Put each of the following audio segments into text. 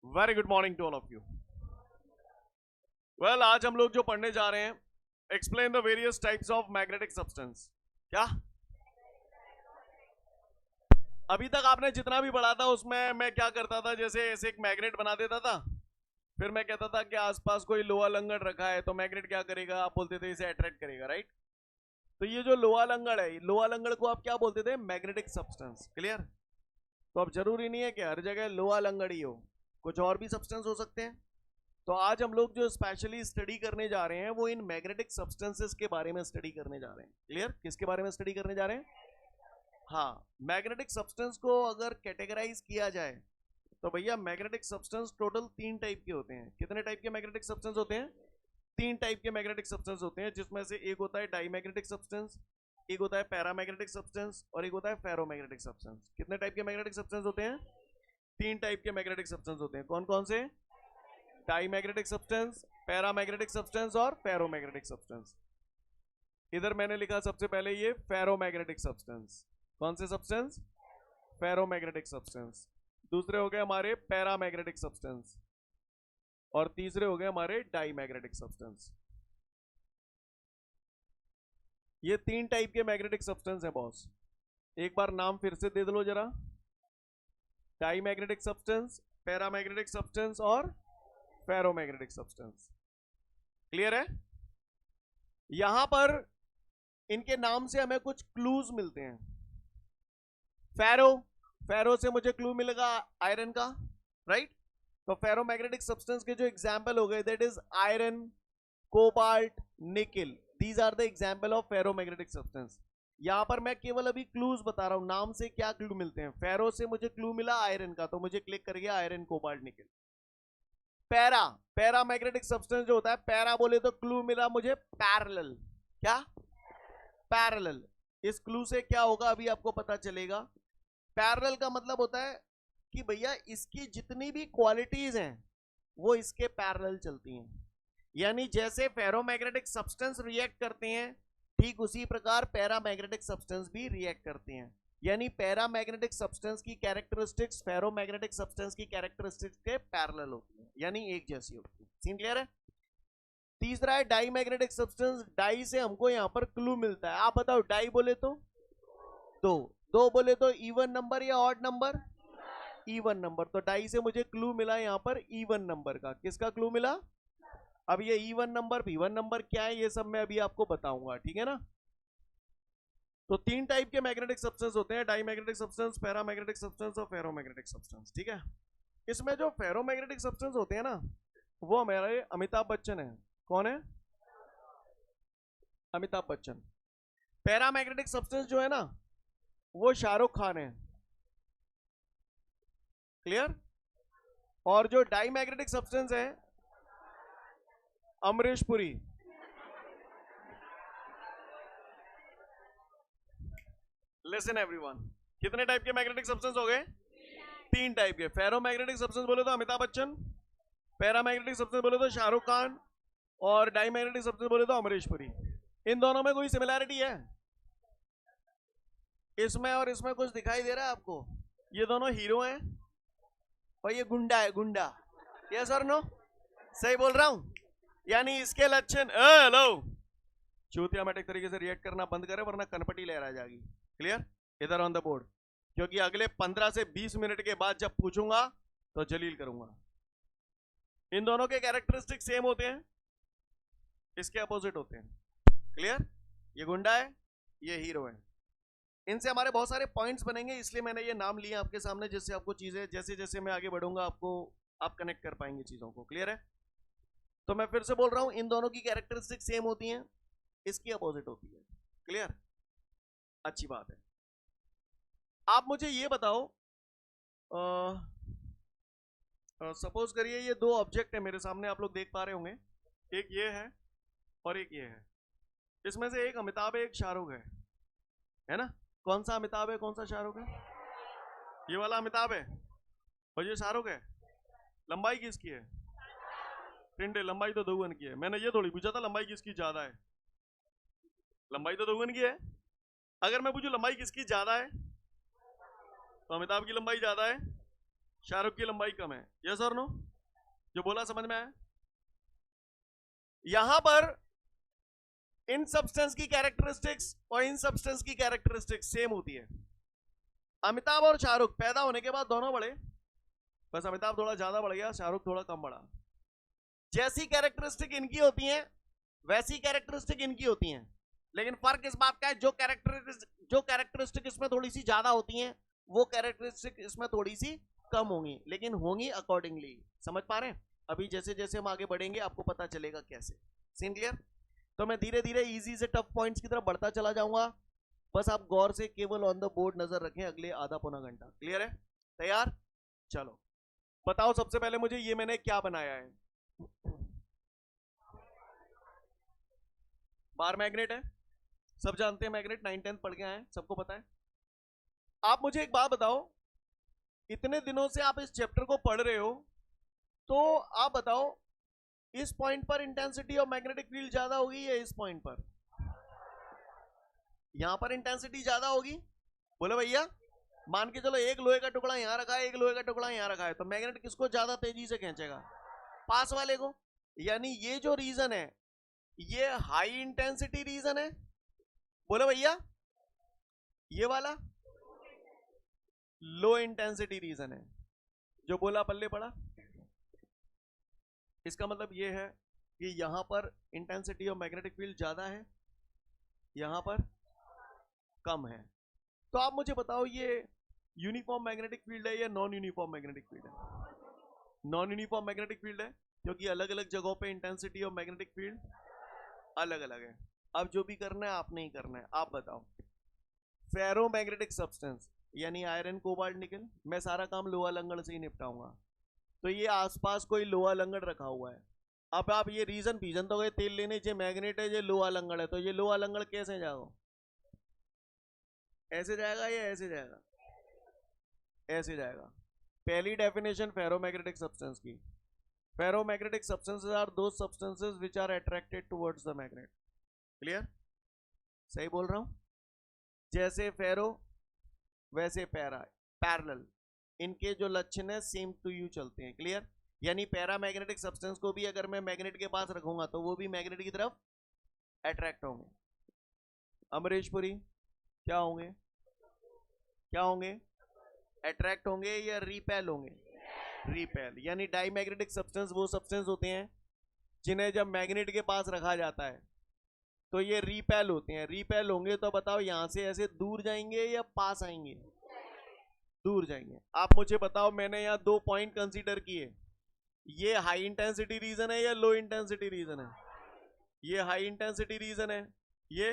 Very good morning to all of you. Well, आज हम लोग जो पढ़ने जा रहे हैं, explain the various types of magnetic substance. क्या अभी तक आपने जितना भी पढ़ा था उसमें मैं क्या करता था, जैसे ऐसे एक मैग्नेट बना देता था, फिर मैं कहता था कि आसपास कोई लोहा लंगड़ रखा है तो मैग्नेट क्या करेगा, आप बोलते थे इसे अट्रैक्ट करेगा, राइट। तो ये जो लोहा लंगड़ है, लोहा लंगड़ को आप क्या बोलते थे, मैग्नेटिक सब्सटेंस। क्लियर। तो अब जरूरी नहीं है कि हर जगह लोहा लंगड़ ही हो, कुछ और भी सब्सटेंस हो सकते हैं। तो आज हम लोग जो स्पेशली स्टडी करने जा रहे हैं वो इन मैग्नेटिक सब्सटेंसेस के बारे में स्टडी करने जा रहे हैं। क्लियर। किसके बारे में स्टडी करने जा रहे हैं? हाँ, मैग्नेटिक सब्सटेंस को अगर कैटेगराइज किया जाए तो भैया मैग्नेटिक सब्सटेंस टोटल 3 टाइप के होते हैं। कितने टाइप के मैग्नेटिक सब्सटेंस होते हैं? 3 टाइप के मैग्नेटिक सब्सटेंस होते हैं, जिसमें से एक होता है डाईमैग्नेटिक सब्सटेंस, एक होता है पैरामैग्नेटिक सब्सटेंस और एक होता है फेरोमैग्नेटिक सब्सटेंस। कितने टाइप के मैग्नेटिक सब्सटेंस होते हैं? 3 टाइप के मैग्नेटिक सब्सटेंस होते हैं। कौन कौन से? डाईमैग्नेटिक सब्सटेंस, पैरामैग्नेटिक सब्सटेंस और फेरोमैग्नेटिक सब्सटेंस। इधर मैंने लिखा सबसे पहले ये फेरोमैग्नेटिक सब्सटेंस। कौन से सब्सटेंस? Ferromagnetic substance. दूसरे हो गए हमारे पैरामैग्नेटिक सब्सटेंस और तीसरे हो गए हमारे डाईमैग्नेटिक सब्सटेंस। ये 3 टाइप के मैग्नेटिक सब्सटेंस है बॉस। एक बार नाम फिर से दे दो जरा। डाईमैग्नेटिक सब्सटेंस, पैरामैग्नेटिक सब्सटेंस और फेरोमैग्नेटिक सब्सटेंस। क्लियर है? यहां पर इनके नाम से हमें कुछ क्लूज मिलते हैं। फेरो से मुझे क्लू मिलेगा आयरन का, राइट। तो फेरोमैग्नेटिक सब्सटेंस के जो एग्जांपल हो गए, that is iron, cobalt, nickel. These are the example of ferromagnetic substance. यहां पर मैं केवल अभी क्लूज बता रहा हूं, नाम से क्या क्लू मिलते हैं। फेरो से मुझे क्लू मिला आयरन का, तो मुझे क्लिक कर गया iron, cobalt, nickel. Paramagnetic substance जो होता है, पैरा बोले तो क्लू मिला मुझे पैरेलल। क्या? पैरेलल। इस क्लू से क्या होगा अभी आपको पता चलेगा। पैरेलल का मतलब होता है कि भैया इसकी जितनी भी क्वालिटीज हैं वो इसके पैरेलल चलती हैं। यानी जैसे फेरोमैग्नेटिक सब्सटेंस रिएक्ट करते हैं, ठीक उसी प्रकार पैरामैग्नेटिक सब्सटेंस भी रिएक्ट करते हैं। यानी पैरामैग्नेटिक सब्सटेंस की कैरेक्टरिस्टिक्स फेरोमैग्नेटिक सब्सटेंस की कैरेक्टरिस्टिक्स के पैरेलल होती है, यानी एक जैसी होती है। सीन क्लियर है? तीसरा है डाईमैग्नेटिक सब्सटेंस। डाई से हमको यहां पर क्लू मिलता है। आप बताओ, डाई बोले तो दो, दो बोले तो इवन नंबर या ऑड नंबर? Even number. तो डाई से मुझे क्लू मिला यहां पर इवन नंबर का। किसका क्लू मिला? अब ये इवन नंबर, इवन नंबर क्या है, ये सब मैं अभी आपको बताऊंगा, ठीक है ना। तो 3 टाइप के मैग्नेटिक सब्सटेंस होते हैं, डाईमैग्नेटिक सब्सटेंस, पैरामैग्नेटिक सब्सटेंस और फेरोमैग्नेटिक सब्सटेंस। ठीक है। इसमें जो फेरोमैग्नेटिक सब्सटेंस होते हैं ना, वो हमारे अमिताभ बच्चन है। कौन है? अमिताभ बच्चन। पैरामैग्नेटिक सब्सटेंस जो है ना, वो शाहरुख खान है। क्लियर। और जो डाईमैग्नेटिक सब्सटेंस है, अमरीश पुरी। लिसन एवरीवन, कितने टाइप के मैग्नेटिक सब्सटेंस हो गए? 3 टाइप के। फेरोमैग्नेटिक सब्सटेंस बोले तो अमिताभ बच्चन, पैरामैग्नेटिक सब्सटेंस बोले तो शाहरुख खान और डाईमैग्नेटिक सब्सटेंस बोले तो अमरीश पुरी। इन दोनों में कोई सिमिलैरिटी है? इसमें और इसमें कुछ दिखाई दे रहा है आपको? ये दोनों हीरो हैं और ये गुंडा है, गुंडा। यस और नो? सही बोल रहा हूं? यानी इसके लक्षण, हेलो, चूतियामेटिक तरीके से रिएक्ट करना बंद करे वरना कनपटी लहरा जाएगी। क्लियर? इधर ऑन द बोर्ड, क्योंकि अगले 15 से 20 मिनट के बाद जब पूछूंगा तो जलील करूंगा। इन दोनों के कैरेक्टरिस्टिक सेम होते हैं, इसके अपोजिट होते हैं। क्लियर? ये गुंडा है, ये हीरो है। इनसे हमारे बहुत सारे पॉइंट्स बनेंगे, इसलिए मैंने ये नाम लिए आपके सामने, जिससे आपको चीजें जैसे जैसे मैं आगे बढ़ूंगा आपको आप कनेक्ट कर पाएंगे चीजों को। क्लियर है? तो मैं फिर से बोल रहा हूं, इन दोनों की कैरेक्टरिस्टिक सेम होती हैं, इसकी अपोजिट होती है। क्लियर? अच्छी बात है। आप मुझे ये बताओ, सपोज करिए ये 2 ऑब्जेक्ट है मेरे सामने, आप लोग देख पा रहे होंगे। एक ये है और एक ये है। इसमें से एक अमिताभ है, एक शाहरुख है ना। कौन सा अमिताभ है, कौन सा शाहरुख है? ये वाला अमिताभ है और ये शाहरुख है। लंबाई किसकी है? टिंडे, लंबाई तो दोगुन की है। मैंने ये थोड़ी पूछा था लंबाई किसकी ज्यादा है। लंबाई तो दोगुन की है। अगर मैं पूछूं लंबाई किसकी ज्यादा है, तो अमिताभ की लंबाई ज्यादा है, शाहरुख की लंबाई कम है, यस और नो? जो बोला समझ में आया? यहां पर इन सब्सटेंस की कैरेक्टरिस्टिक्स और इन सब्सटेंस की कैरेक्टरिस्टिक्स सेम होती है। अमिताभ और शाहरुख पैदा होने के बाद दोनों बड़े, बस अमिताभ थोड़ा ज्यादा बढ़ गया, शाहरुख थोड़ा कम बढ़ा। जैसी कैरेक्टरिस्टिक इनकी होती हैं वैसी कैरेक्टरिस्टिक इनकी होती हैं, लेकिन फर्क इस बात का है जो कैरेक्टरिस्टिक इसमें थोड़ी सी ज्यादा होती हैं वो कैरेक्टरिस्टिक इसमें थोड़ी सी कम होंगी, लेकिन होंगी अकॉर्डिंगली। समझ पा रहे हैं? अभी जैसे जैसे हम आगे बढ़ेंगे आपको पता चलेगा कैसे। Scene clear? तो मैं धीरे धीरे इजी से टफ पॉइंट्स की तरफ बढ़ता चला जाऊंगा, बस आप गौर से केवल ऑन द बोर्ड नजर रखें अगले आधा पौना घंटा। क्लियर है? तैयार? चलो बताओ सबसे पहले मुझे ये मैंने क्या बनाया है। बार मैग्नेट है, सब जानते हैं मैग्नेट, 9-10 पढ़ के आए, सबको पता है। आप मुझे एक बात बताओ, इतने दिनों से आप इस चैप्टर को पढ़ रहे हो, तो आप बताओ इस पॉइंट पर इंटेंसिटी ऑफ मैग्नेटिक फील्ड ज्यादा होगी या इस पॉइंट पर? यहां पर इंटेंसिटी ज्यादा होगी। बोलो भैया, मान के चलो एक लोहे का टुकड़ा यहां रखा है, एक लोहे का टुकड़ा यहां रखा है, तो मैग्नेट किसको ज्यादा तेजी से खींचेगा? पास वाले को। यानी ये जो रीजन है ये हाई इंटेंसिटी रीजन है। बोलो भैया, ये वाला लो इंटेंसिटी रीजन है। जो बोला पल्ले पड़ा। इसका मतलब ये है कि यहां पर इंटेंसिटी ऑफ मैग्नेटिक फील्ड ज्यादा है, यहां पर कम है। तो आप मुझे बताओ ये यूनिफॉर्म मैग्नेटिक फील्ड है या नॉन यूनिफॉर्म मैग्नेटिक फील्ड है? नॉन यूनिफॉर्म मैग्नेटिक फील्ड है, क्योंकि अलग अलग जगहों पे इंटेंसिटी ऑफ मैग्नेटिक फील्ड अलग अलग है। अब जो भी करना है आपने ही करना है। आप बताओ फेरो मैग्नेटिक सब्सटेंस यानी आयरन, कोबाल्ट, निकल, मैं सारा काम लोहा लंगड़ से ही निपटाऊंगा। तो ये आसपास कोई लोहा लंगड़ रखा हुआ है। अब आप ये रीजन पीजन तो गए तेल लेने, जो मैग्नेट है ये लोहा लंगड़ है, तो ये लोहा लंगड़ कैसे जाओ? ऐसे जाएगा या ऐसे जाएगा? ऐसे जाएगा। पहली डेफिनेशन फेरोमैग्नेटिक सब्सटेंस की, ferromagnetic substances are those substances which are attracted towards the magnet. Clear? सही बोल रहा हूं? जैसे फेरो वैसे पैरा, पैरेलल, इनके जो लक्षण है सेम टू यू चलते हैं। क्लियर? यानी पैरामैग्नेटिक सब्सटेंस को भी अगर मैं मैग्नेट के पास रखूंगा तो वो भी मैग्नेट की तरफ अट्रैक्ट होंगे। अमरीशपुरी क्या होंगे? क्या होंगे? अट्रैक्ट होंगे या रिपेल होंगे? रिपेल। यानी डाईमैग्नेटिक सब्सटेंस वो सब्सटेंस होते हैं जिन्हें जब मैग्नेट के पास रखा जाता है तो ये रिपेल होते हैं। रिपेल होंगे तो बताओ यहां से ऐसे दूर जाएंगे या पास आएंगे? दूर जाएंगे। आप मुझे बताओ, मैंने यहाँ 2 पॉइंट कंसीडर किए, ये हाई इंटेंसिटी रीजन है या लो इंटेंसिटी रीजन है? ये हाई इंटेंसिटी रीजन है, ये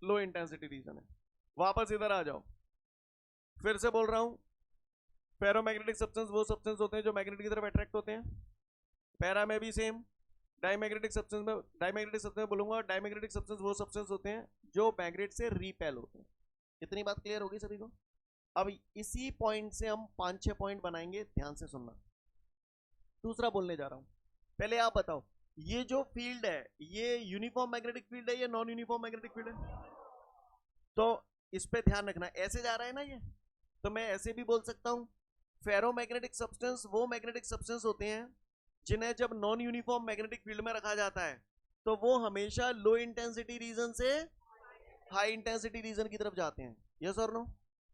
लो इंटेंसिटी रीजन है। वापस इधर आ जाओ, फिर से बोल रहा हूं, फेरोमैग्नेटिक सब्सटेंस वो सब्सटेंस होते हैं जो मैग्नेट की तरफ अट्रैक्ट होते हैं। पैरा में भी सेम। डाईमैग्नेटिक सब्सटेंस में बोलूंगा, डाईमैग्नेटिक सब्सटेंस वो सब्सटेंस होते हैं जो मैग्नेट से रिपेल होते हैं। इतनी बात क्लियर होगी सभी को? अब इसी पॉइंट से हम 5-6 पॉइंट बनाएंगे, ध्यान से सुनना। दूसरा बोलने जा रहा हूं, पहले आप बताओ ये जो फील्ड है ये यूनिफॉर्म मैग्नेटिक फील्ड है या नॉन यूनिफॉर्म मैग्नेटिक फील्ड है? तो इस पे ध्यान रखना, ऐसे जा रहा है ना ये, तो मैं ऐसे भी बोल सकता हूं फेरोमैग्नेटिक सब्सटेंस वो मैग्नेटिक सब्सटेंस होते हैं जिन्हें जब नॉन यूनिफॉर्म मैग्नेटिक फील्ड में रखा जाता है तो वो हमेशा लो इंटेंसिटी रीजन से हाई इंटेंसिटी रीजन की तरफ जाते हैं। यस और no?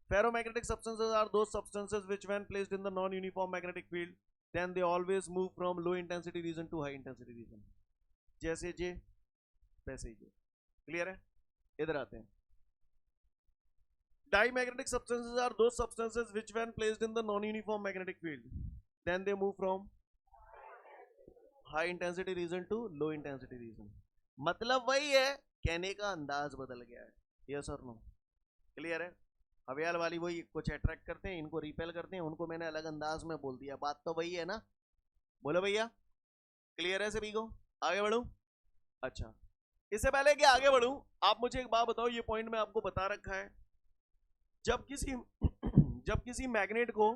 Ferromagnetic substances are those substances which when placed in the non-uniform magnetic field then they always move from low intensity region to high intensity region। जैसे जे वैसे ही जे। Clear है? इधर आते हैं। Dimagnetic substances are those substances which when placed in the non-uniform magnetic field then they move from high intensity region to low intensity region। मतलब वही है, कहने का अंदाज बदल गया है। यस और नो? क्लियर है? हवेल वाली वही, कुछ अट्रैक्ट करते हैं, इनको रिपेल करते हैं, उनको मैंने अलग अंदाज में बोल दिया। बात तो वही है ना? बोलो भैया, क्लियर है सभी को? आगे बढ़ूं? अच्छा, इससे पहले कि आगे बढ़ूं आप मुझे एक बात बताओ, ये पॉइंट मैं आपको बता रखा है, जब किसी मैग्नेट को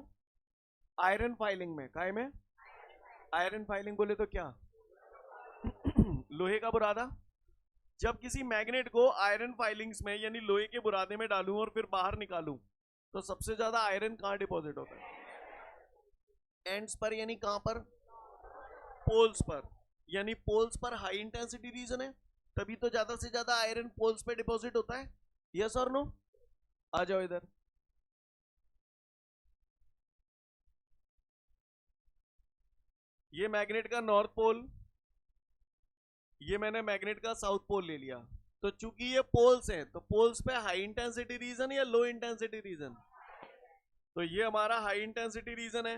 आयरन फाइलिंग में, काय में आयरन फाइलिंग बोले तो क्या लोहे का बुरादा, जब किसी मैग्नेट को आयरन फाइलिंग्स में यानी लोहे के बुरादे में डालूं और फिर बाहर निकालूं तो सबसे ज्यादा आयरन कहां डिपॉजिट होता है? एंड्स पर यानी कहां पर, पोल्स पर, यानी पोल्स पर हाई इंटेंसिटी रीजन है, तभी तो ज्यादा से ज्यादा आयरन पोल्स पे डिपॉजिट होता है। यस और नो? आ जाओ इधर। ये मैग्नेट का नॉर्थ पोल, ये मैंने मैग्नेट का साउथ पोल ले लिया। तो चूंकि ये पोल्स हैं तो पोल्स पे हाई इंटेंसिटी रीजन या लो इंटेंसिटी रीजन, तो ये हमारा हाई इंटेंसिटी रीजन है,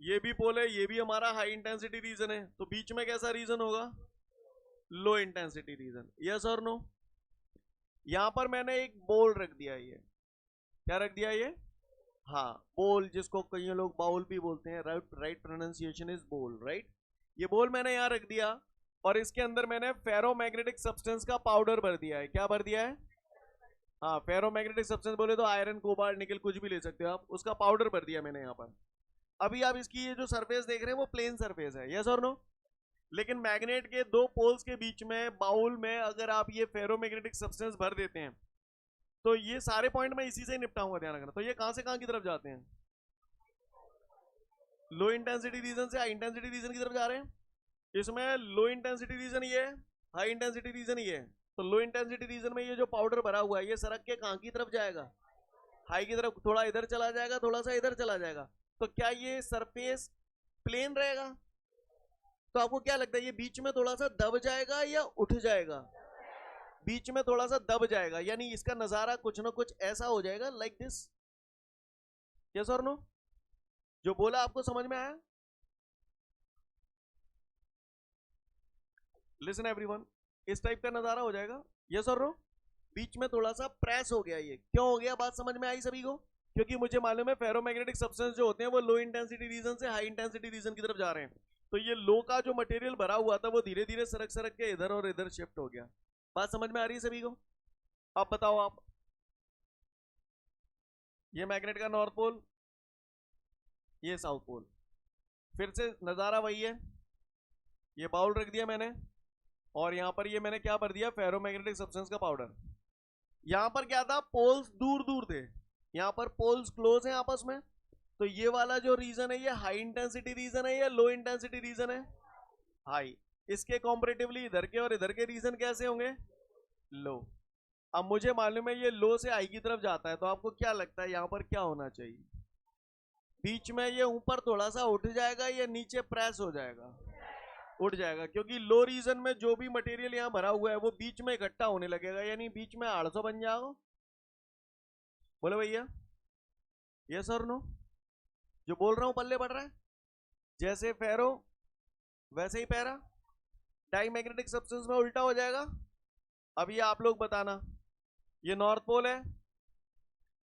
ये भी पोल है, ये भी हमारा हाई इंटेंसिटी रीजन है, तो बीच में कैसा रीजन होगा, लो इंटेंसिटी रीजन। यस और नो? यहां पर मैंने एक बोल रख दिया, ये क्या रख दिया, ये हाँ बोल, जिसको कई लोग बाउल भी बोलते हैं, राइट प्रोनाउंसिएशन इज बोल, राइट। ये बोल मैंने यहां रख दिया और इसके अंदर मैंने फेरोमैग्नेटिक सब्सटेंस का पाउडर भर दिया है। क्या भर दिया है? हाँ, फेरोमैग्नेटिक सब्सटेंस बोले तो आयरन, कोबाल्ट, निकल कुछ भी ले सकते हो आप, उसका पाउडर भर दिया मैंने यहाँ पर। अभी आप इसकी ये जो सरफेस देख रहे हैं वो प्लेन सरफेस है। यस और नो? लेकिन मैग्नेट के दो पोल्स के बीच में बाउल में अगर आप ये फेरोमैग्नेटिक सब्सटेंस भर देते हैं तो ये सारे पॉइंट में इसी से निपटाऊंगा, ध्यान रखना। तो ये कहां से कहां की तरफ जाते हैं, लो इंटेंसिटी रीजन से हाई इंटेंसिटी रीजन की तरफ जा रहे हैं। इसमें लो इंटेंसिटी रीजन ये है, हाई इंटेंसिटी रीजन ये है। तो लो इंटेंसिटी रीजन में ये जो पाउडर भरा हुआ है ये सरक के कहां की तरफ जाएगा, हाई की तरफ। थोड़ा इधर चला जाएगा, थोड़ा सा इधर चला जाएगा। तो क्या ये सरफेस प्लेन रहेगा? तो आपको क्या लगता है ये बीच में थोड़ा सा दब जाएगा या उठ जाएगा? बीच में थोड़ा सा दब जाएगा, यानी इसका नजारा कुछ ना कुछ ऐसा हो जाएगा, लाइक दिस। यस और नो? जो बोला आपको समझ में आया? लिसन एवरीवन, इस टाइप का नजारा हो जाएगा। यस और नो? बीच में थोड़ा सा प्रेस हो गया, ये क्यों हो गया, बात समझ में आई सभी को? क्योंकि मुझे मालूम है फेरोमैग्नेटिक सब्सटेंस जो होते हैं वो लो इंटेंसिटी रीजन से हाई इंटेंसिटी रीजन की तरफ जा रहे हैं। तो ये लो का जो मटेरियल भरा हुआ था वो धीरे धीरे सरक सरक के इधर और इधर शिफ्ट हो गया। बात समझ में आ रही है सभी को? अब बताओ आप, ये मैग्नेट का नॉर्थ पोल, ये साउथ पोल, फिर से नजारा वही है। ये बाउल रख दिया मैंने और यहां पर ये मैंने क्या भर दिया, फेरोमैग्नेटिक सब्सटेंस का पाउडर। यहां पर क्या था, पोल्स दूर दूर थे, यहां पर पोल्स क्लोज हैं आपस में। तो ये वाला जो रीजन है ये हाई इंटेंसिटी रीजन है या लो इंटेंसिटी रीजन है, हाई। इसके कॉम्परेटिवली इधर के और इधर के रीजन कैसे होंगे, लो। अब मुझे मालूम है ये लो से हाई की तरफ जाता है, तो आपको क्या लगता है यहां पर क्या होना चाहिए, बीच में ये ऊपर थोड़ा सा उठ जाएगा या नीचे प्रेस हो जाएगा, उठ जाएगा। क्योंकि लो रीजन में जो भी मटेरियल यहाँ भरा हुआ है वो बीच में इकट्ठा होने लगेगा, यानी बीच में 800 बन जाएगा। बोले भैया यस और नो? जो बोल रहा हूं पल्ले पड़ रहा है? जैसे फेरो वैसे ही पैरा, डाईमैग्नेटिक सब्सटेंस में उल्टा हो जाएगा। अब ये आप लोग बताना, ये नॉर्थ पोल है,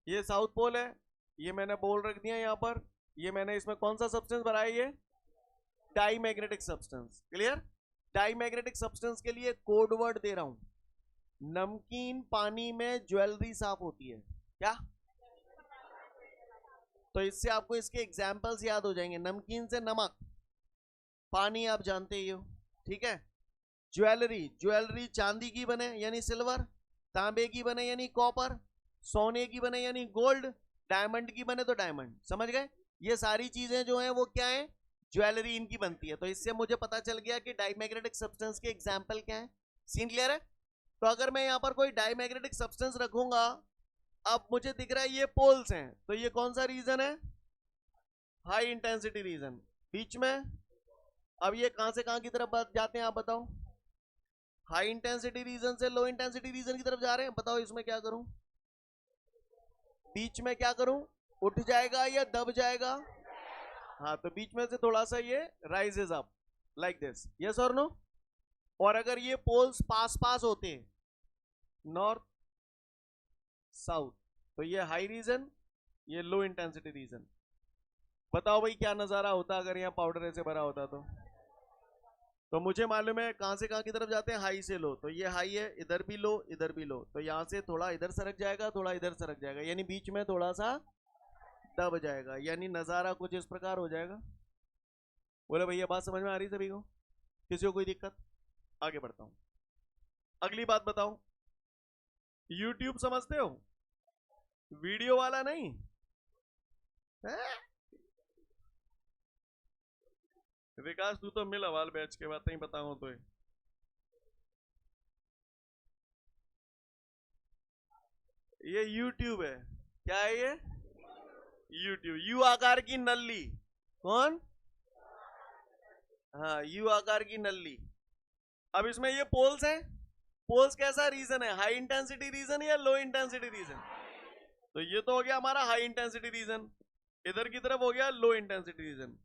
ये साउथ पोल है, ये मैंने बोल रख दिया यहाँ पर। ये मैंने इसमें कौन सा सब्सटेंस भरा है, ये diamagnetic substance. Clear? Diamagnetic substance के लिए कोड वर्ड दे रहा हूं, नमकीन पानी में ज्वेलरी साफ होती है, क्या? तो इससे आपको इसके एग्जाम्पल्स याद हो जाएंगे। नमकीन से नमक, पानी आप जानते ही हो, ठीक है। ज्वेलरी, ज्वेलरी चांदी की बने यानी सिल्वर, तांबे की बने यानी कॉपर, सोने की बने यानी गोल्ड, डायमंड की बने तो डायमंड। समझ गए? ये सारी चीजें जो हैं वो क्या है, ज्वेलरी इनकी बनती है। तो इससे मुझे पता चल गया कि डाईमैग्नेटिक सब्सटेंस के एग्जाम्पल क्या है। सीन क्लियर है? तो अगर मैं यहाँ पर कोई डाईमैग्नेटिक सब्सटेंस रखूंगा, अब मुझे दिख रहा है ये पोल्स हैं, तो ये कौन सा रीजन है, हाई इंटेंसिटी रीजन। बीच में अब ये कहां से कहां की तरफ जाते हैं आप बताओ, हाई इंटेंसिटी रीजन से लो इंटेंसिटी रीजन की तरफ जा रहे हैं। बताओ इसमें क्या करूं, बीच में क्या करूं, उठ जाएगा या दब जाएगा? हाँ, तो बीच में से थोड़ा सा ये rises up like this. Yes और नो? और अगर ये पोल्स पास पास होते, नॉर्थ साउथ, तो ये हाई रीजन, ये लो इंटेंसिटी रीजन। बताओ भाई क्या नजारा होता अगर यहाँ पाउडर ऐसे भरा होता तो मुझे मालूम है कहां से कहां की तरफ जाते हैं, हाई से लो। तो ये हाई है, इधर भी लो इधर भी लो, तो यहां से थोड़ा इधर सरक जाएगा, थोड़ा इधर सरक जाएगा, यानी बीच में थोड़ा सा दब जाएगा, यानी नजारा कुछ इस प्रकार हो जाएगा। बोले भैया बात समझ में आ रही सभी को? किसी को कोई दिक्कत? आगे बढ़ता हूं, अगली बात बताओ। यूट्यूब समझते हो, वीडियो वाला नहीं है? विकास तू तो मिल अवाल बैच के बाद नहीं बताऊं तो ये YouTube है। क्या है ये? YouTube। यू आकार की नल्ली। कौन? हाँ, यू आकार की नल्ली। अब इसमें ये पोल्स हैं। पोल्स कैसा रीजन है? हाई इंटेंसिटी रीजन या लो इंटेंसिटी रीजन? तो ये तो हो गया हमारा हाई इंटेंसिटी रीजन। इधर की तरफ हो गया लो इंटेंसिटी रीजन।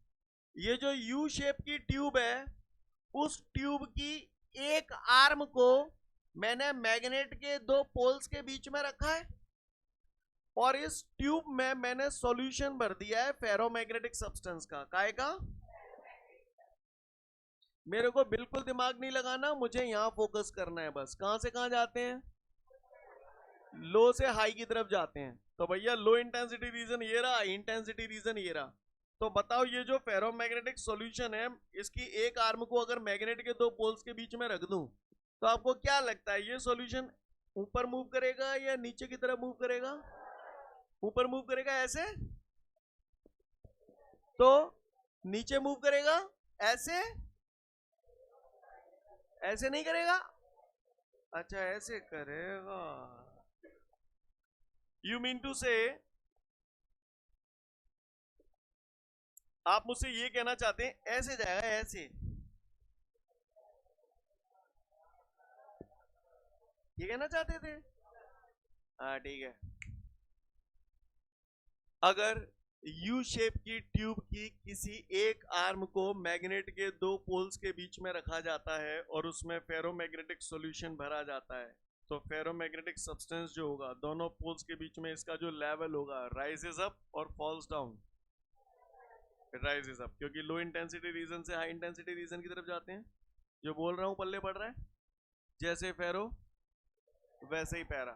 ये जो यू शेप की ट्यूब है, उस ट्यूब की एक आर्म को मैंने मैग्नेट के दो पोल्स के बीच में रखा है, और इस ट्यूब में मैंने सॉल्यूशन भर दिया है फेरोमैग्नेटिक सब्सटेंस का। काय का? मेरे को बिल्कुल दिमाग नहीं लगाना, मुझे यहां फोकस करना है बस। कहां से कहां जाते हैं? लो से हाई की तरफ जाते हैं। तो भैया लो इंटेंसिटी रीजन ये रहा, हाई इंटेंसिटी रीजन ये रहा। तो बताओ ये जो फेरोमैग्नेटिक सॉल्यूशन है, इसकी एक आर्म को अगर मैग्नेट के दो पोल्स के बीच में रख दूं, तो आपको क्या लगता है ये सॉल्यूशन ऊपर मूव करेगा या नीचे की तरफ मूव करेगा? ऊपर मूव करेगा ऐसे, तो नीचे मूव करेगा ऐसे। ऐसे नहीं करेगा? अच्छा ऐसे करेगा। यू मीन टू से आप मुझसे ये कहना चाहते हैं ऐसे जाएगा, ऐसे? ये कहना चाहते थे? हाँ ठीक है। अगर यू शेप की ट्यूब की किसी एक आर्म को मैग्नेट के दो पोल्स के बीच में रखा जाता है और उसमें फेरोमैग्नेटिक सॉल्यूशन भरा जाता है, तो फेरोमैग्नेटिक सब्सटेंस जो होगा दोनों पोल्स के बीच में, इसका जो लेवल होगा राइजेस अप और फॉल्स डाउन। राइजेस अप, क्योंकि लो इंटेंसिटी रीजन से हाई इंटेंसिटी रीजन की तरफ जाते हैं। जो बोल रहा हूं पल्ले पड़ रहा है? जैसे फेरो वैसे ही पैरा।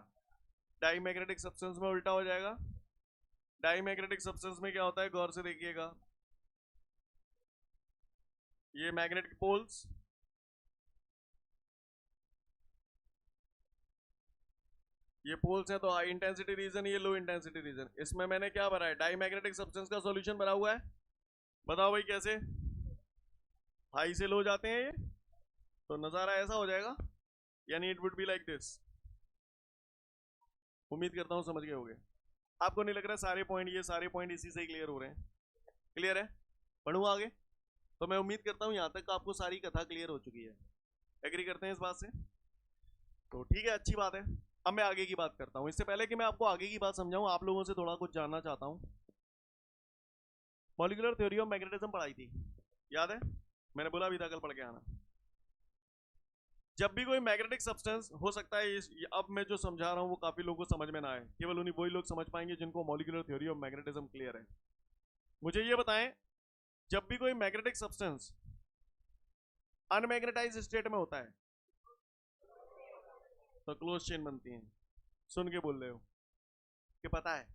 डाईमैग्नेटिक सब्सटेंस में उल्टा हो जाएगा। डाईमैग्नेटिक सब्सटेंस में क्या होता है, गौर से देखिएगा। ये मैग्नेटिक पोल्स, ये पोल्स हैं, तो हाई इंटेंसिटी रीजन, ये लो इंटेंसिटी रीजन। इसमें मैंने क्या भरा है? डाईमैग्नेटिक सब्सटेंस का सॉल्यूशन भरा हुआ है। बताओ भाई कैसे? हाई से लो जाते हैं ये, तो नजारा ऐसा हो जाएगा, यानी it would be like this. उम्मीद करता हूं समझ गए होगे। आपको नहीं लग रहा सारे पॉइंट, ये सारे पॉइंट इसी से ही क्लियर हो रहे हैं? क्लियर है? पढ़ूं आगे? तो मैं उम्मीद करता हूं यहां तक आपको सारी कथा क्लियर हो चुकी है। एग्री करते हैं इस बात से? तो ठीक है, अच्छी बात है। अब मैं आगे की बात करता हूं। इससे पहले कि मैं आपको आगे की बात समझाऊं, आप लोगों से थोड़ा कुछ जानना चाहता हूं। मॉलिक्यूलर थ्योरी ऑफ मैग्नेटिज्म पढ़ाई थी, याद है? मैंने बोला अभी था कल पढ़ के आना। जब भी कोई मैग्नेटिक सब्सटेंस हो सकता है, अब मैं जो समझा रहा हूं वो काफी लोगों को समझ में ना आए, केवल उन्हीं वही लोग समझ पाएंगे जिनको molecular theory of magnetism clear है। मुझे ये बताएं, जब भी कोई मैग्नेटिक सब्सटेंस अनमैग्नेटाइज स्टेट में होता है तो क्लोज चेन बनती है। सुन के बोल रहे हो कि पता है?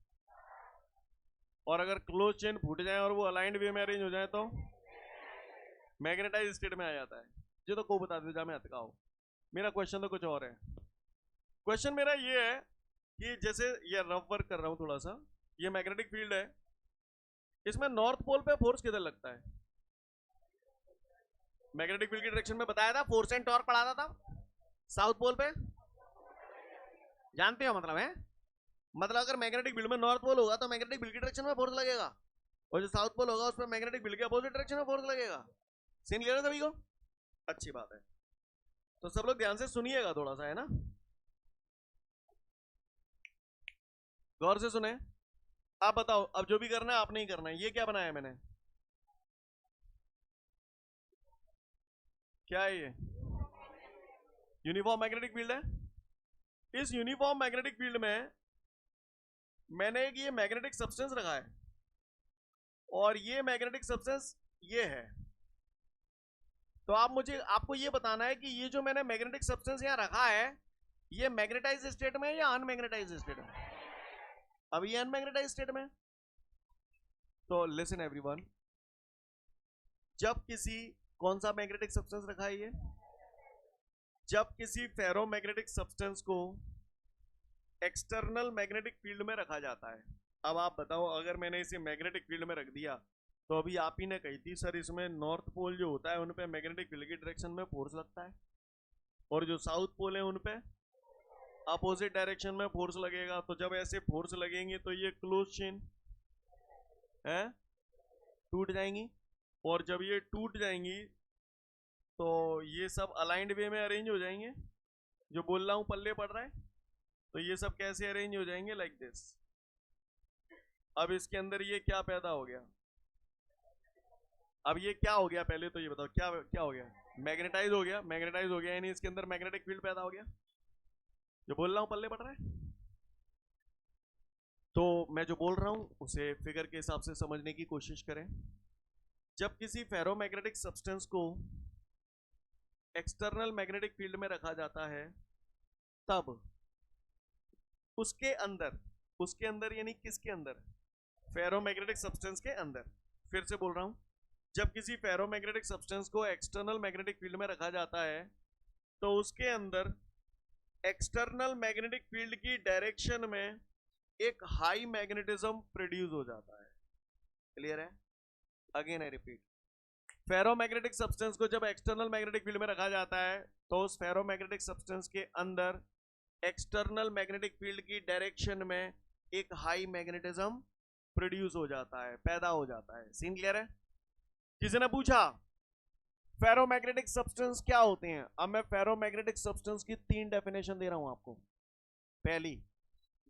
और अगर क्लोज चेन फूट जाए और वो अलाइंड वे में अरेंज हो जाए तो मैग्नेटाइज स्टेट में आ जाता है। ये तो को बता दो, जा मैं अटकाओ। मेरा क्वेश्चन तो कुछ और है। क्वेश्चन मेरा ये है कि जैसे ये रफ वर्क कर रहा हूं थोड़ा सा, ये मैग्नेटिक फील्ड है, इसमें नॉर्थ पोल पे फोर्स किधर लगता है? मैग्नेटिक फील्ड की डायरेक्शन में बताया था, फोर्स एंड टॉर्क पढ़ाता था। साउथ पोल पे जानते हो मतलब है? मतलब अगर मैग्नेटिक फील्ड में नॉर्थ पोल होगा तो मैग्नेटिक फील्ड की डायरेक्शन में फोर्स लगेगा, और जो साउथ पोल होगा उस पर मैग्नेटिक फील्ड के अपोजिट डायरेक्शन में फोर्स लगेगा। सीन क्लियर है सभी को? अच्छी बात है। तो सब लोग ध्यान से सुनिएगा थोड़ा सा, है ना? गौर से सुने। आप बताओ, अब जो भी करना है आपने ही करना है। ये क्या बनाया है मैंने? क्या है ये? यूनिफॉर्म मैग्नेटिक फील्ड है। इस यूनिफॉर्म मैग्नेटिक फील्ड में मैंने एक ये मैग्नेटिक सब्सटेंस रखा है, और ये मैग्नेटिक सब्सटेंस ये है। तो आप मुझे, आपको ये बताना है कि ये जो मैंने मैग्नेटिक सब्सटेंस यहां रखा है, ये मैग्नेटाइज स्टेट में है या अनमैग्नेटाइज स्टेट में? अब ये अनमैग्नेटाइज स्टेट में। तो लिसन एवरीवन, जब किसी, कौन सा मैग्नेटिक सब्सटेंस रखा है ये? जब किसी फेरोमैग्नेटिक सब्सटेंस को एक्सटर्नल मैग्नेटिक फील्ड में रखा जाता है। अब आप बताओ, अगर मैंने इसे मैग्नेटिक फील्ड में रख दिया तो अभी आप ही ने कही थी सर इसमें नॉर्थ पोल जो होता है उन पे मैग्नेटिक फील्ड की डायरेक्शन में फोर्स लगता है, और जो साउथ पोल है उन पे अपोजिट डायरेक्शन में फोर्स लगेगा। तो जब ऐसे फोर्स लगेंगे तो ये क्लोज चेन है टूट जाएंगी, और जब ये टूट जाएंगी तो ये सब अलाइंड वे में अरेंज हो जाएंगे। जो बोल रहा हूं पल्ले पड़ रहा है, तो ये सब कैसे अरेंज हो जाएंगे, लाइक दिस। अब इसके अंदर ये क्या पैदा हो गया, अब ये क्या हो गया, पहले तो ये बताओ क्या क्या हो गया, मैग्नेटाइज हो गया। मैग्नेटाइज हो गया यानी इसके अंदर मैग्नेटिक फील्ड पैदा हो गया। जो बोल रहा हूं पल्ले पड़ रहा है। तो मैं जो बोल रहा हूं उसे फिगर के हिसाब से समझने की कोशिश करें। जब किसी फेरोमैग्नेटिक सब्सटेंस को एक्सटर्नल मैग्नेटिक फील्ड में रखा जाता है तब उसके अंदर यानी किसके अंदर, फेरोमैग्नेटिक सब्सटेंस के अंदर। फिर से बोल रहा हूं, जब किसी फेरोमैग्नेटिक सब्सटेंस को एक्सटर्नल मैग्नेटिक फील्ड में रखा जाता है तो उसके अंदर एक्सटर्नल मैग्नेटिक फील्ड की डायरेक्शन में एक हाई मैग्नेटिज्म प्रोड्यूस हो जाता है। क्लियर है? Again I repeat, ferromagnetic substance को जब एक्सटर्नल मैग्नेटिक फील्ड में रखा जाता है तो उस फेरोमैग्नेटिक सब्सटेंस के अंदर एक्सटर्नल मैग्नेटिक फील्ड की डायरेक्शन में एक हाई मैग्नेटिज्म प्रोड्यूस हो जाता है, पैदा हो जाता है। सीन क्लियर है? किसी ने पूछा फेरोमैग्नेटिक सब्सटेंस क्या होते हैं? अब मैं फेरोमैग्नेटिक सब्सटेंस की 3 डेफिनेशन दे रहा हूं आपको। पहली,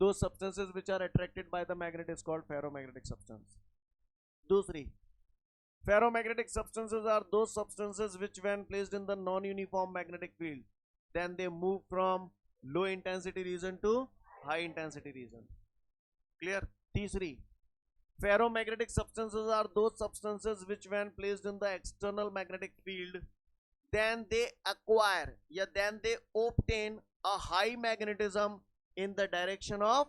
दो substances which are attracted by the magnet is called ferromagnetic substance. दूसरी, ferromagnetic substances are those substances which when placed in the non-uniform magnetic field then they move from low intensity region to high intensity region. Clear? तीसरी, ferromagnetic substances are those substances which when placed in the external magnetic field then they acquire या then they obtain a high magnetism in the direction of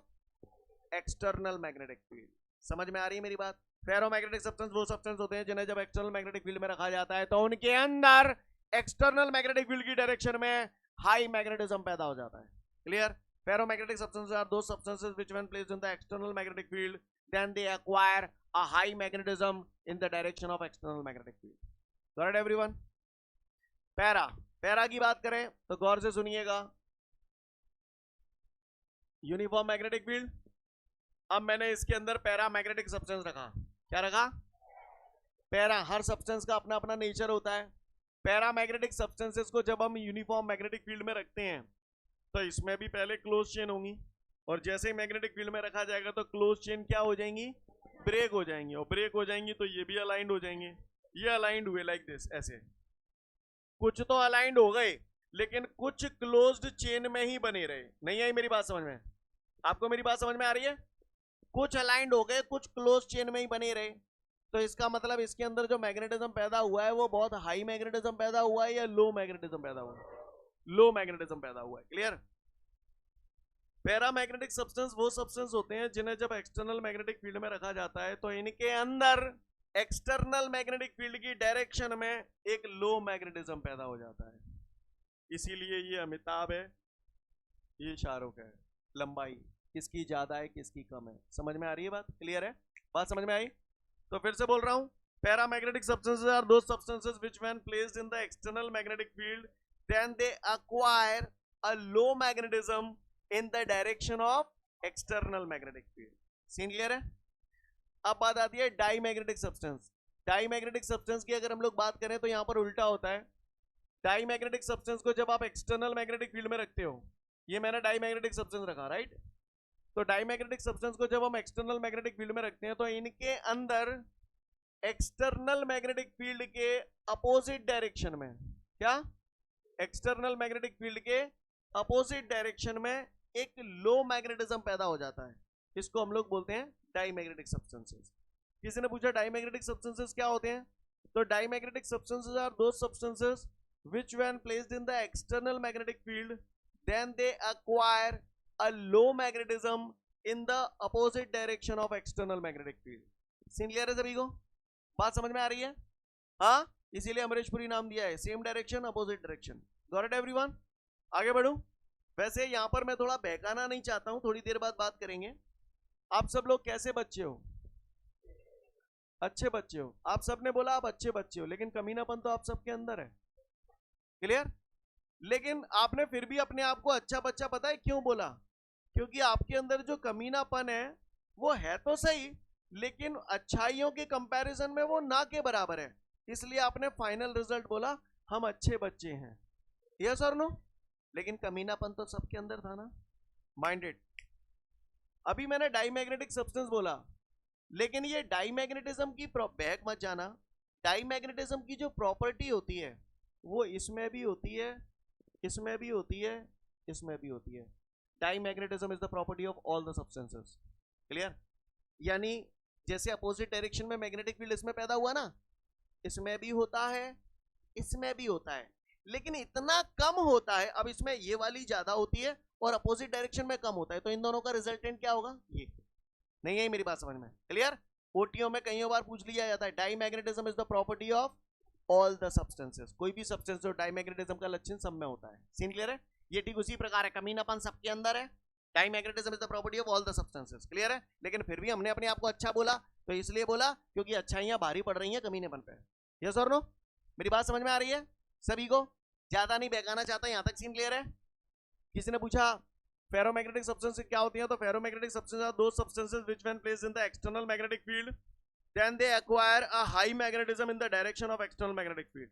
external magnetic field. समझ में आ रही है मेरी बात? Ferromagnetic substance वो substance होते हैं जिन्हें जब एक्सटर्नल मैग्नेटिक फील्ड में रखा जाता है तो उनके अंदर एक्सटर्नल मैग्नेटिक फील्ड की डायरेक्शन में हाई मैग्नेटिज्म पैदा हो जाता है। Clear? Ferromagnetic substances are those substances which when placed in the external magnetic field then they acquire a high magnetism in the direction of external magnetic field. Got it everyone? Para की बात करें तो गौर से सुनिएगा। Uniform magnetic field, अब मैंने इसके अंदर पैरा मैग्नेटिक सब्सटेंस रखा। क्या रखा? पैरा। हर सब्सटेंस का अपना अपना नेचर होता है। पैरा मैग्नेटिक सब्सटेंसेस को जब हम यूनिफॉर्म मैग्नेटिक फील्ड में रखते हैं तो इसमें भी पहले क्लोज चेन होंगी, और जैसे ही मैग्नेटिक फील्ड में रखा जाएगा तो क्लोज चेन क्या हो जाएंगी, ब्रेक हो जाएंगी, और ब्रेक हो जाएंगी तो ये भी अलाइंड हो जाएंगे। ये अलाइंड हुए लाइक दिस, ऐसे। कुछ तो अलाइंड हो गए लेकिन कुछ क्लोज्ड चेन में ही बने रहे। नहीं आई मेरी बात समझ में? आपको मेरी बात समझ में आ रही है? कुछ अलाइंड हो गए, कुछ क्लोज चेन में ही बने रहे। तो इसका मतलब इसके अंदर जो मैग्नेटिज्म पैदा हुआ है वो बहुत हाई मैग्नेटिज्म पैदा हुआ है या लो मैग्नेटिज्म पैदा हुआ है? लो मैग्नेटिज्म पैदा हुआ है। क्लियर? पैरामैग्नेटिक सब्सटेंस वो सब्सटेंस होते हैं जिन्हें जब एक्सटर्नल मैग्नेटिक फील्ड में रखा जाता है तो इनके अंदर एक्सटर्नल मैग्नेटिक फील्ड की डायरेक्शन में एक लो मैग्नेटिज्म पैदा हो जाता है। इसीलिए ये अमिताभ है, ये शाहरुख है। लंबाई किसकी ज्यादा है, किसकी कम है? समझ में आ रही है बात? क्लियर है? बात समझ में आई? तो फिर से बोल रहा हूं, paramagnetic substances are those substances which when placed in the external magnetic field then they acquire a low magnetism in the direction of external magnetic field. Scene clear है? अब बात आती है डाईमैग्नेटिक सब्सटेंस। डाईमैग्नेटिक सब्सटेंस की अगर हम लोग बात करें तो यहां पर उल्टा होता है। डाईमैग्नेटिक सब्सटेंस को जब आप एक्सटर्नल मैग्नेटिक फील्ड में रखते हो, ये मैंने डाईमैग्नेटिक सब्सटेंस रखा, राइट? तो डाईमैग्नेटिक सब्सटेंस को जब हम एक्सटर्नल मैग्नेटिक फील्ड में रखते हैं तो इनके अंदर एक्सटर्नल मैग्नेटिक फील्ड के अपोजिट डायरेक्शन में, क्या? एक्सटर्नल मैग्नेटिक फील्ड के अपोजिट डायरेक्शन में एक लो मैग्नेटिज्म पैदा हो जाता है। इसको हम लोग बोलते हैं डाईमैग्नेटिक सब्सटेंसेस। किसी ने पूछा डाईमैग्नेटिक सब्सटेंसेस क्या होते हैं? तो diamagnetic substances are those substances which when placed in the external magnetic field then they acquire a low magnetism in the opposite direction of external magnetic field. Scene clear है सभी को? बात समझ में आ रही है? हाँ, इसीलिए अमरीशपुरी नाम दिया है, same direction opposite direction. Got it everyone? आगे बढ़ूं? वैसे यहां पर मैं थोड़ा बहकाना नहीं चाहता हूं, थोड़ी देर बाद बात करेंगे। आप सब लोग कैसे बच्चे हो? अच्छे बच्चे हो। आप सबने बोला आप अच्छे बच्चे हो, लेकिन कमीनापन तो आप सबके अंदर है। क्लियर? लेकिन आपने फिर भी अपने आप को अच्छा बच्चा, पता है क्यों बोला? क्योंकि आपके अंदर जो कमीनापन है वो है तो सही, लेकिन अच्छाइयों के कंपैरिजन में वो ना के बराबर है। इसलिए आपने फाइनल रिजल्ट बोला हम अच्छे बच्चे हैं। यस और नो? लेकिन कमीनापन तो सबके अंदर था ना। माइंडेड। अभी मैंने डाईमैग्नेटिक सब्सटेंस बोला, लेकिन ये डाईमैग्नेटिज्म की बैक मत जाना। डाईमैग्नेटिज्म की जो प्रॉपर्टी होती है वो इसमें भी होती है, इसमें भी होती है, इसमें भी होती है। Diamagnetism is the property of all the substances. Clear? यानी जैसे अपोजिट डायरेक्शन में मैग्नेटिक फील्ड इसमें पैदा हुआ ना, इसमें भी होता है, इसमें भी होता है, लेकिन इतना कम होता है। अब इसमें ये वाली ज्यादा होती है और अपोजिट डायरेक्शन में कम होता है, तो इन दोनों का रिजल्टेंट क्या होगा? ये। नहीं है मेरी बात समझ में? क्लियर? ओटीओ में कई बार पूछ लिया जाता है diamagnetism is the property of all the substances. कोई भी सब्सटेंस जो डाईमैग्नेटिज्म का लक्षण सब में होता है। सीन क्लियर है? ये ठीक उसी प्रकार है, कमीनापन सबके अंदर है। Diamagnetism is the property of all the substances. Clear है? लेकिन फिर भी हमने अपने आप को अच्छा बोला, तो इसलिए बोला क्योंकि अच्छाइयां भारी पड़ रही हैं कमीनेपन पे। यस और नो? मेरी बात समझ में आ रही है सभी को? ज्यादा नहीं बहकाना चाहता, यहां तक सीन क्लियर है? किसी ने पूछा फेरोमैग्नेटिक सब्सटेंस क्या होती है, तो ferromagnetic substance are those substances which when placed in the external magnetic field then they acquire a high magnetism in the direction of external magnetic field.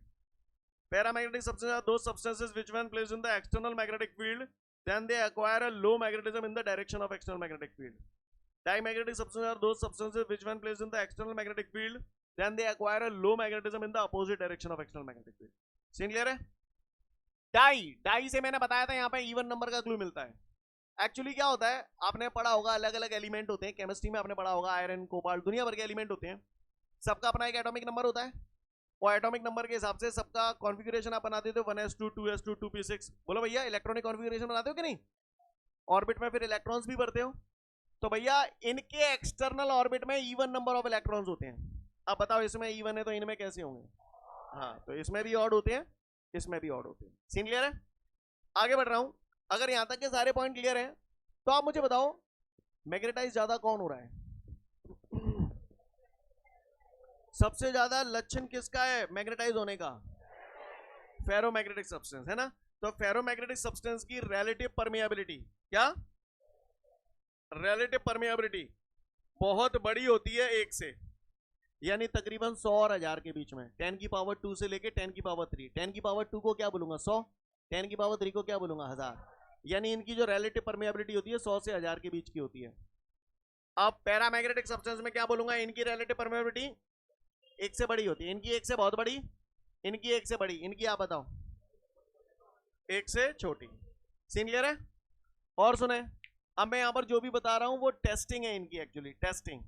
Paramagnetic substances are those substances which when placed in the external magnetic field then they acquire a low magnetism in the direction of external magnetic field. Dimagnetic substances are those substances which when placed in the external magnetic field then they acquire a low magnetism in the opposite direction of external magnetic field. Scene clear है? Dia से मैंने बताया था यहाँ पे even number का clue मिलता है। एक्चुअली क्या होता है, आपने पढ़ा होगा अलग अलग एलिमेंट होते हैं केमिस्ट्री में, आपने पढ़ा होगा आयरन, कोबाल्ट, दुनिया भर के एलिमेंट होते हैं। सबका अपना एक एटॉमिक नंबर होता है, और एटॉमिक नंबर के हिसाब से सबका कॉन्फ़िगरेशन आप बनाते हो 1s2 2s2 2p6। बोलो भैया इलेक्ट्रॉनिक कॉन्फ़िगरेशन बनाते हो कि नहीं? ऑर्बिट में फिर इलेक्ट्रॉन्स भी भरते हो, तो भैया इनके एक्सटर्नल ऑर्बिट में इवन नंबर ऑफ इलेक्ट्रॉन्स होते हैं। अब बताओ इसमें इवन है तो इनमें कैसे होंगे? हाँ, तो इसमें भी ऑड होते हैं, इसमें भी ऑड होते हैं। सीन क्लियर है? आगे बढ़ रहा हूं। अगर यहां तक के सारे पॉइंट क्लियर हैं तो आप मुझे बताओ मैग्नेटाइज ज्यादा कौन हो रहा है? सबसे ज्यादा लक्षण किसका है मैग्नेटाइज होने का? फेरोमैग्नेटिक सब्सटेंस है ना। तो फेरोमैग्नेटिक सब्सटेंस की रिलेटिव परमिएबिलिटी, क्या रिलेटिव परमिएबिलिटी बहुत बड़ी होती है 1 से, यानी तकरीबन 100 और 1000 के बीच में। 10 की पावर 2 से लेके 10 की पावर 3। 10 की पावर 2 को क्या बोलूंगा? 100। 10 की पावर 3 को क्या बोलूंगा? 1000। यानी इनकी जो रिलेटिव परमिएबिलिटी होती है 100 से 1000 के बीच की होती है। अब पैरामैग्नेटिक सब्सटेंस में क्या बोलूंगा? इनकी रिलेटिव परमिएबिलिटी 1 से बड़ी होती है, इनकी 1 से बहुत बड़ी, इनकी 1 से बड़ी, इनकी आप बताओ 1 से छोटी। सीन क्लियर है? और सुने, अब मैं यहां पर जो भी बता रहा हूं वो टेस्टिंग है इनकी, एक्चुअली टेस्टिंग।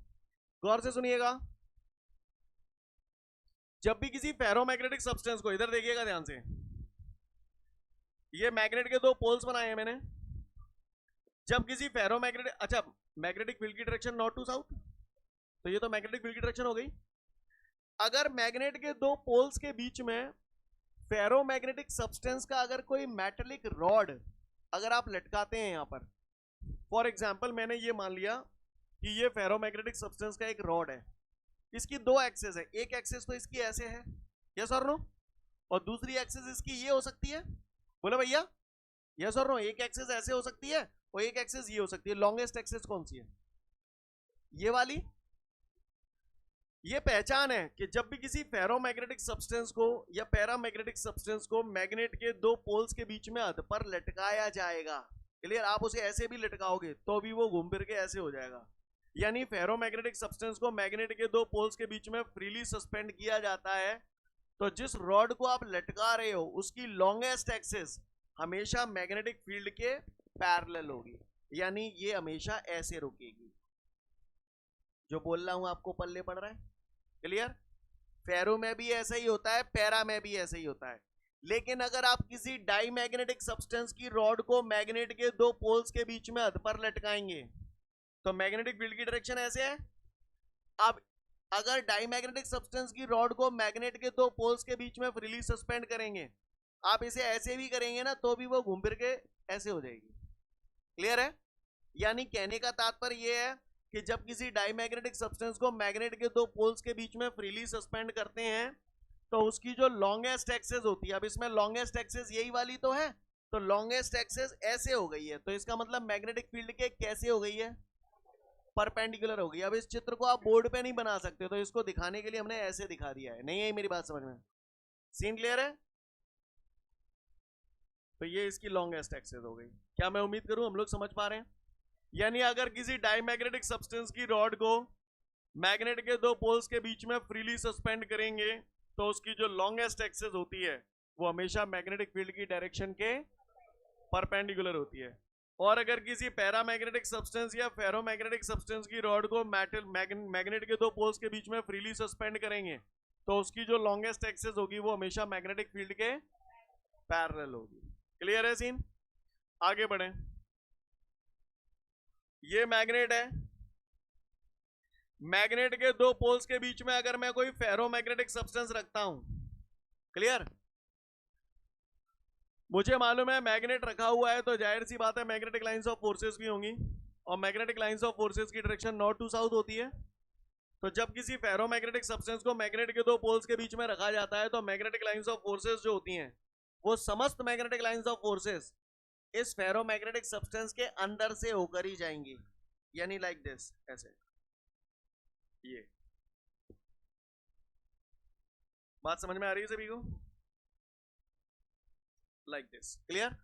गौर से सुनिएगा। जब भी किसी फेरोमैग्नेटिक सब्सटेंस को, इधर देखिएगा ध्यान से, ये मैग्नेट के 2 पोल्स बनाए हैं मैंने। जब किसी फेरोमैग्नेटिक, अच्छा मैग्नेटिक फील्ड की डायरेक्शन नॉर्थ टू साउथ, तो ये तो मैग्नेटिक फील्ड की डायरेक्शन हो गई। अगर मैग्नेट के 2 पोल्स के बीच में फेरोमैग्नेटिक सब्सटेंस का अगर कोई मेटेलिक रॉड अगर आप लटकाते हैं यहां पर, फॉर एग्जांपल मैंने ये मान लिया कि ये फेरोमैग्नेटिक सब्सटेंस का एक रॉड है, इसकी 2 एक्सेस है। एक एक्सेस तो इसकी ऐसे है, यस और नो, और दूसरी एक्सेस इसकी ये हो सकती है। बोले भैया यस और नो? एक एक्सेस ऐसे हो सकती है और एक एक्सेस ये हो सकती है। लॉन्गेस्ट एक्सेस कौन सी है? ये वाली। ये पहचान है कि जब भी किसी फेरोमैग्नेटिक सब्सटेंस को या पैरामैग्नेटिक सब्सटेंस को मैग्नेट के 2 पोल्स के बीच में अध पर लटकाया जाएगा। क्लियर? आप उसे ऐसे भी लटकाओगे तो भी वो घूम फिर के ऐसे हो जाएगा। यानी फेरोमैग्नेटिक सब्सटेंस को मैग्नेट के 2 पोल्स के बीच में फ्रीली सस्पेंड किया जाता है, तो जिस रॉड को आप लटका रहे हो उसकी लॉन्गेस्ट एक्सेस हमेशा मैग्नेटिक फील्ड के पैरेलल होगी, यानी ये हमेशा ऐसे रुकेगी। जो बोल रहा हूं आपको पल्ले पड़ रहा है? क्लियर? फेरो में भी ऐसा ही होता है, पैरा में भी ऐसा ही होता है। लेकिन अगर आप किसी डाईमैग्नेटिक सब्सटेंस की रॉड को मैग्नेट के 2 पोल्स के बीच में अध पर लटकाएंगे तो मैग्नेटिक फील्ड की डायरेक्शन ऐसे है। अब अगर डाईमैग्नेटिक सब्सटेंस की रॉड को मैग्नेट के 2 पोल्स के बीच में फ्रीली सस्पेंड करेंगे, आप इसे ऐसे भी करेंगे ना तो भी वो घूम फिर के ऐसे हो जाएगी। क्लियर है? यानी कहने का तात्पर्य यह है कि जब किसी डाईमैग्नेटिक सब्सटेंस को मैग्नेट के दो पोल्स के बीच में फ्रीली सस्पेंड करते हैं तो उसकी जो लॉन्गेस्ट एक्सेस होती है, अब इसमें लॉन्गेस्ट एक्सेस यही वाली तो है, तो लॉन्गेस्ट एक्सेस ऐसे हो गई है, तो इसका मतलब मैग्नेटिक फील्ड के कैसे हो गई है, परपेंडिकुलर हो गई। अब इस चित्र को आप बोर्ड पे नहीं बना सकते, तो इसको दिखाने के लिए हमने ऐसे दिखा दिया है। नहीं है मेरी बात समझ में? सीन क्लियर है? तो ये इसकी लॉन्गेस्ट एक्सेस हो गई। क्या मैं उम्मीद करूं हम लोग समझ पा रहे हैं? यानी अगर किसी डाईमैग्नेटिक सब्सटेंस की रॉड को मैग्नेट के दो पोल्स के बीच में फ्रीली सस्पेंड करेंगे तो उसकी जो लॉन्गेस्ट एक्सेस होती है वो हमेशा मैग्नेटिक फील्ड की डायरेक्शन के परपेंडिकुलर होती है। और अगर किसी पैरामैग्नेटिक सब्सटेंस या फेरोमैग्नेटिक सब्सटेंस की रॉड को मैग्नेट के दो पोल्स के बीच में फ्रीली सस्पेंड करेंगे तो उसकी जो लॉन्गेस्ट एक्सेस होगी वो हमेशा मैग्नेटिक फील्ड के पैरेलल होगी। क्लियर है सीन? आगे बढ़े। ये मैग्नेट है, मैग्नेट के दो पोल्स के बीच में अगर मैं कोई फेरोमैग्नेटिक सब्सटेंस रखता हूं, क्लियर, मुझे मालूम है मैग्नेट रखा हुआ है तो जाहिर सी बात है मैग्नेटिक लाइंस ऑफ फोर्सेस भी होंगी, और मैग्नेटिक लाइंस ऑफ फोर्सेस की डायरेक्शन नॉर्थ टू साउथ होती है। तो जब किसी फेरोमैग्नेटिक सब्सटेंस को मैग्नेट के दो पोल्स के बीच में रखा जाता है तो मैग्नेटिक लाइंस ऑफ फोर्सेस जो होती हैं वो समस्त मैग्नेटिक लाइंस ऑफ फोर्सेस इस फेरोमैग्नेटिक सब्सटेंस के अंदर से होकर ही जाएंगी, यानी लाइक दिस, ऐसे। ये बात समझ में आ रही है सभी को? Like this, clear?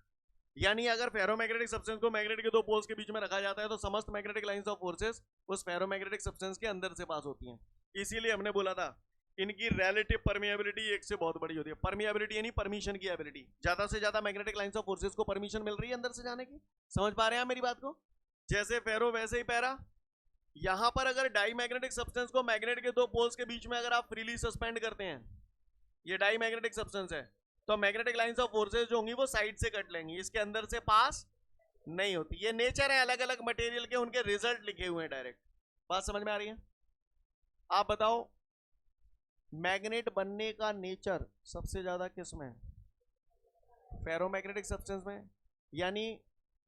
यानी अगर फेरोमैग्नेटिक सब्सटेंस को मैग्नेट के दो पोल्स के बीच में रखा जाता है तो समस्त मैग्नेटिक लाइंस ऑफ फोर्सेस उस फेरोमैग्नेटिक सब्सटेंस के अंदर से पास होती हैं। इसीलिए हमने बोला था इनकी रिलेटिव परमिएबिलिटी एक से बहुत बड़ी होती है। परमिएबिलिटी यानी परमिशन की एबिलिटी, ज्यादा से ज्यादा मैग्नेटिक लाइंस ऑफ फोर्सेस को परमिशन मिल रही है अंदर से जाने की। समझ पा रहे हैं मेरी बात को? जैसे फेरो वैसे ही पैरा। यहां पर अगर डाईमैग्नेटिक सब्सटेंस को मैग्नेट के दो पोल्स के बीच में अगर आप फ्रीली सस्पेंड करते हैं, ये डाईमैग्नेटिक सब्सटेंस है, तो मैग्नेटिक लाइंस ऑफ फोर्सेस जो होंगी वो साइड से कट लेंगी, इसके अंदर से पास नहीं होती। ये नेचर है अलग अलग मटेरियल के, उनके रिजल्ट लिखे हुए हैं डायरेक्ट। बात समझ में आ रही है? आप बताओ मैग्नेट बनने का नेचर सबसे ज्यादा किस में है? फेरोमैग्नेटिक सब्सटेंस में। यानी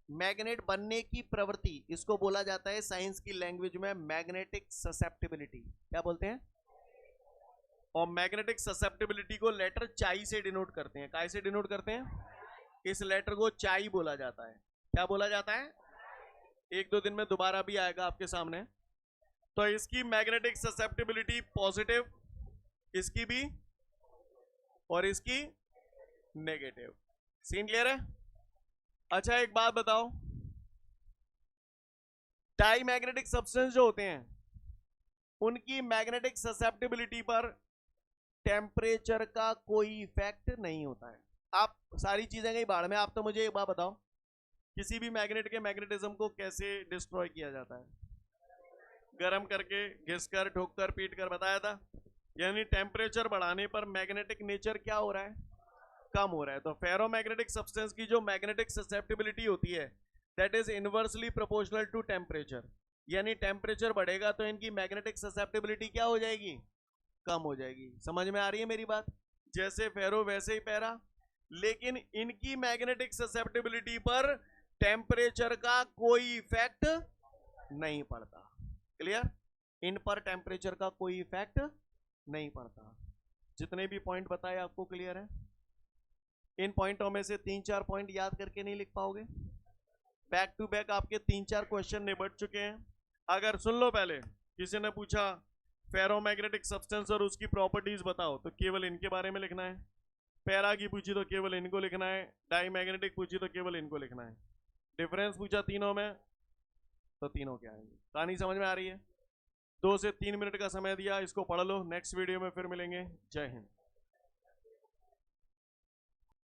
मैग्नेट बनने की प्रवृत्ति, इसको बोला जाता है साइंस की लैंग्वेज में मैग्नेटिक ससेप्टिबिलिटी। क्या बोलते हैं? और मैग्नेटिक ससेप्टिबिलिटी को लेटर चाई से डिनोट करते हैं। काय से डिनोट करते हैं? इस लेटर को चाई बोला जाता है। क्या बोला जाता है? एक दो दिन में दोबारा भी आएगा आपके सामने। तो इसकी मैग्नेटिक ससेप्टिबिलिटी पॉजिटिव, इसकी भी, और इसकी नेगेटिव। सीन क्लियर है? अच्छा एक बात बताओ, डाईमैग्नेटिक सब्सटेंस जो होते हैं उनकी मैग्नेटिक ससेप्टिबिलिटी पर टेम्परेचर का कोई इफेक्ट नहीं होता है। आप सारी चीजें गई बाढ़ में। आप तो मुझे एक बात बताओ, किसी भी मैग्नेट के मैग्नेटिज्म को कैसे डिस्ट्रॉय किया जाता है? गर्म करके, घिसकर, ठोककर, पीटकर, बताया था। यानी टेम्परेचर बढ़ाने पर मैग्नेटिक नेचर क्या हो रहा है? कम हो रहा है। तो फेरोमैग्नेटिक सब्सटेंस की जो मैग्नेटिक ससेप्टिबिलिटी होती है that is inversely proportional to temperature. यानी टेम्परेचर बढ़ेगा तो इनकी मैग्नेटिक ससेप्टिबिलिटी क्या हो जाएगी? कम हो जाएगी। समझ में आ रही है मेरी बात? जैसे फेरो वैसे ही पैरा। लेकिन इनकी मैग्नेटिक ससेप्टिबिलिटी पर टेम्परेचर का कोई इफेक्ट नहीं पड़ता। क्लियर? इन पर टेम्परेचर का कोई इफेक्ट नहीं पड़ता। जितने भी पॉइंट बताए आपको क्लियर है? इन पॉइंटों में से 3-4 पॉइंट याद करके नहीं लिख पाओगे? बैक टू बैक आपके 3-4 क्वेश्चन निपट चुके हैं। अगर सुन लो, पहले किसी ने पूछा फेरोमैग्नेटिक सब्सटेंस और उसकी प्रॉपर्टीज बताओ, तो केवल इनके बारे में लिखना है। पैरा की पूछी तो केवल इनको लिखना है। डाईमैग्नेटिक पूछी तो केवल इनको लिखना है। डिफरेंस पूछा तीनों में तो तीनों क्या आएंगे। कहानी समझ में आ रही है? 2 से 3 मिनट का समय दिया, इसको पढ़ लो। नेक्स्ट वीडियो में फिर मिलेंगे। जय हिंद।